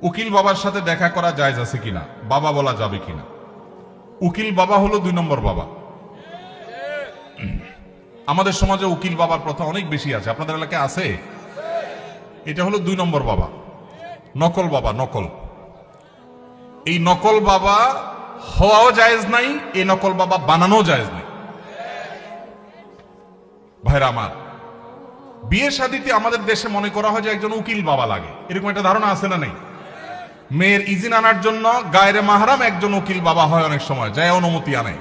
উকিল বাবার সাথে দেখা করা জায়েজ আছে কিনা, বাবা বলা যাবে কিনা? উকিল বাবা হলো 2 নম্বর বাবা। আমাদের সমাজে উকিল বাবার প্রথা অনেক বেশি আছে, আপনাদের এলাকায় আছে? এটা হলো 2 নম্বর বাবা, নকল বাবা। নকল, এই নকল বাবা হওয়াও জায়েজ নাই, এই নকল বাবা বানানো জায়েজ নাই। ভাইরা আমার, বিয়ে শাদীতে আমাদের দেশে মনে করা হয় যে একজন উকিল বাবা লাগে, এরকম একটা ধারণা আছে না নেই? মেয়ের ইজিন আনার জন্য গায়রে মাহরাম একজন উকিল বাবা হয়, অনেক সময় যায় অনুমতি আনে।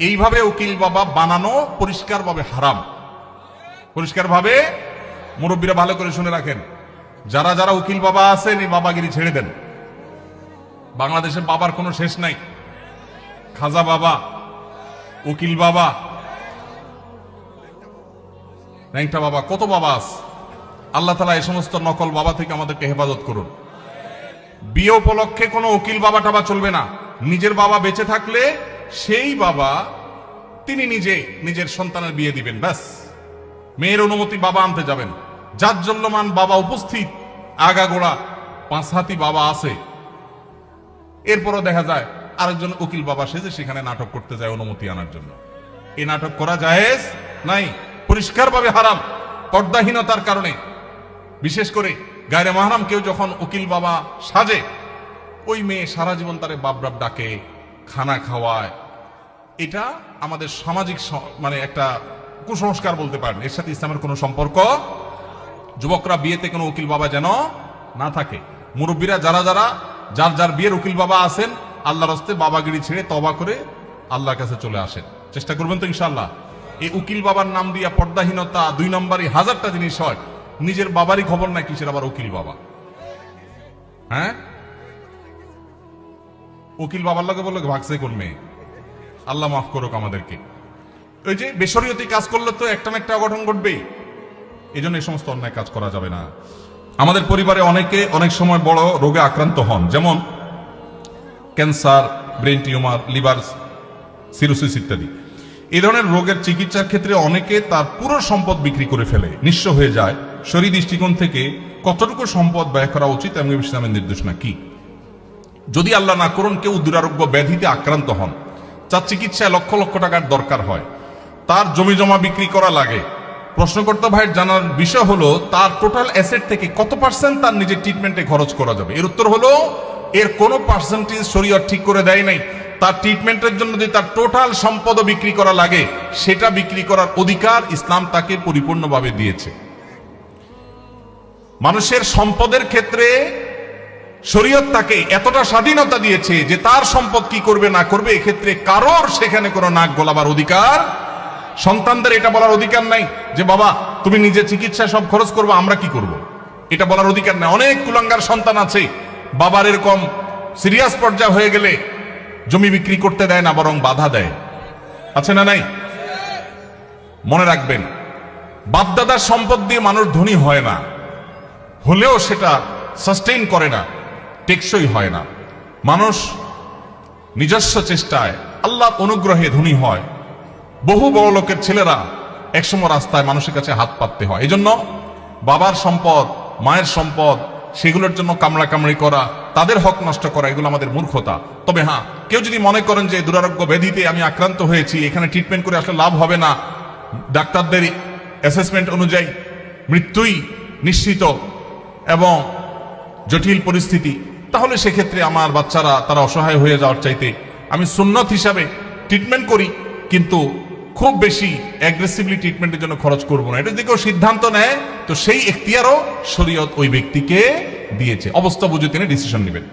এইভাবে উকিল বাবা বানানো পরিষ্কারভাবে হারাম, পরিষ্কারভাবে। মুরব্বীরা ভালো করে শুনে রাখেন, যারা যারা উকিল বাবা আছেন এই বাবাগিরি ছেড়ে দেন। বাংলাদেশে বাবার কোনো শেষ নাই। খাজা বাবা, উকিল বাবা, ন্যাংটা বাবা, কত বাবা আছে। আল্লাহ তাআলা এই সমস্ত নকল বাবা থেকে আমাদেরকে হেফাজত করুন। বিয়ে উপলক্ষে কোনো উকিল বাবা টাবা চলবে না। নিজের বাবা বেঁচে থাকলে সেই বাবা তিনি নিজে নিজের সন্তানের বিয়ে দিবেন, ব্যাস। মেয়ের অনুমতি বাবা আনতে যাবেন। জাজ্জল্যমান বাবা উপস্থিত, আগাগোড়া 5 হাতি বাবা আছে, এরপরও দেখা যায় আরেকজন উকিল বাবা সেজে সেখানে নাটক করতে যায় অনুমতি আনার জন্য। এই নাটক করা জায়েজ নাই, পরিষ্কারভাবে হারাম। পর্দাহীনতার কারণে বিশেষ করে গায়রে মাহরাম কেউ যখন উকিল বাবা সাজে, ওই মেয়ে সারা জীবন তারে বাপ বাপ ডাকে, খানা খাওয়ায়। এটা আমাদের সামাজিক মানে একটা কুসংস্কার বলতে পারেন, এর সাথে ইসলামের কোনো সম্পর্ক। যুবকরা বিয়েতে কোনো উকিল বাবা যেন না থাকে। মুরব্বীরা যারা যারা যার যার বিয়ের উকিল বাবা আছেন, আল্লাহর হস্তে বাবাগিরি ছেড়ে তওবা করে আল্লাহর কাছে চলে আসেন, চেষ্টা করবেন তো ইনশাআল্লাহ। এই উকিল বাবার নাম দিয়া পর্দাহীনতা 2 নম্বরই হাজারটা জিনিস হয়। নিজের বাবারই খবর নাই, কিসের আবার উকিল বাবা? হ্যাঁ, উকিল বাবার লগে বললো ভাগছে কোন মেয়ে। আল্লাহ মাফ করুক আমাদেরকে। ওই যে বেশরিয়তি কাজ করলে তো একটা না একটা অঘটন ঘটবেই, এই জন্য এই সমস্ত অন্যায় কাজ করা যাবে না। আমাদের পরিবারে অনেকে অনেক সময় বড় রোগে আক্রান্ত হন, যেমন cancer, brain tumour, liver cirrhosis ইত্যাদি। এই ধরনের রোগের চিকিৎসার ক্ষেত্রে অনেকে তার পুরো সম্পদ বিক্রি করে ফেলে, নিঃস্ব হয়ে যায়। শরীর দৃষ্টিকোণ থেকে কতটুকু সম্পদ ব্যয় করা উচিত এবং ইসলামের নির্দেশনা কি? যদি আল্লাহ না করুন কেউ দুরারোগ্য ব্যাধিতে আক্রান্ত হন, তার চিকিৎসায় লক্ষ লক্ষ টাকার দরকার হয়, তার জমি জমা বিক্রি করা লাগে। প্রশ্নকর্তা ভাইয়ের জানার বিষয় হলো তার টোটাল অ্যাসেট থেকে কত পার্সেন্ট তার নিজের ট্রিটমেন্টে খরচ করা যাবে? এর উত্তর হলো এর কোনো পার্সেন্টেজ শরীয়ত ঠিক করে দেয় নাই। তার ট্রিটমেন্টের জন্য যদি তার টোটাল সম্পদও বিক্রি করা লাগে, সেটা বিক্রি করার অধিকার ইসলাম তাকে পরিপূর্ণভাবে দিয়েছে। মানুষের সম্পদের ক্ষেত্রে শরীয়ত তাকে এতটা স্বাধীনতা দিয়েছে যে তার সম্পদ কি করবে না করবে এক্ষেত্রে কারোর সেখানে কোনো নাক গলাবার অধিকার। সন্তানদের এটা বলার অধিকার নাই যে বাবা তুমি নিজে চিকিৎসায় সব খরচ করবো, আমরা কি করব, এটা বলার অধিকার নাই। অনেক কুলাঙ্গার সন্তান আছে, বাবার এরকম সিরিয়াস পর্যায়ে হয়ে গেলে জমি বিক্রি করতে দেয় না, বরং বাধা দেয়। আছে না নাই? মনে রাখবেন, বাপদাদার সম্পদ দিয়ে মানুষ ধনী হয় না, হলেও সেটা সাস্টেইন করে না, টেকসই হয় না। মানুষ নিজস্ব চেষ্টায় আল্লাহর অনুগ্রহে ধনী হয়। বহু বড় লোকের ছেলেরা একসময় রাস্তায় মানুষের কাছে হাত পাততে হয়। এই জন্য বাবার সম্পদ, মায়ের সম্পদ, সেগুলোর জন্য কামড়াকামড়ি করা, তাদের হক নষ্ট করা, এগুলো আমাদের মূর্খতা। তবে হ্যাঁ, কেউ যদি মনে করেন যে দুরারোগ্য ব্যাধিতে আমি আক্রান্ত হয়েছি, এখানে ট্রিটমেন্ট করে আসলে লাভ হবে না, ডাক্তারদের অ্যাসেসমেন্ট অনুযায়ী মৃত্যুই নিশ্চিত এবং জটিল পরিস্থিতি, তাহলে সেক্ষেত্রে আমার বাচ্চারা তারা অসহায় হয়ে যাওয়ার চাইতে আমি সুন্নত হিসাবে ট্রিটমেন্ট করি, কিন্তু খুব বেশি অ্যাগ্রেসিভলি ট্রিটমেন্টের জন্য খরচ করব না। এটা যদি কেউ সিদ্ধান্ত নেয় তো সেই এখতিয়ারও শরীয়ত ওই ব্যক্তিকে দিয়েছে, অবস্থা বুঝে তিনি ডিসিশন নেবেন।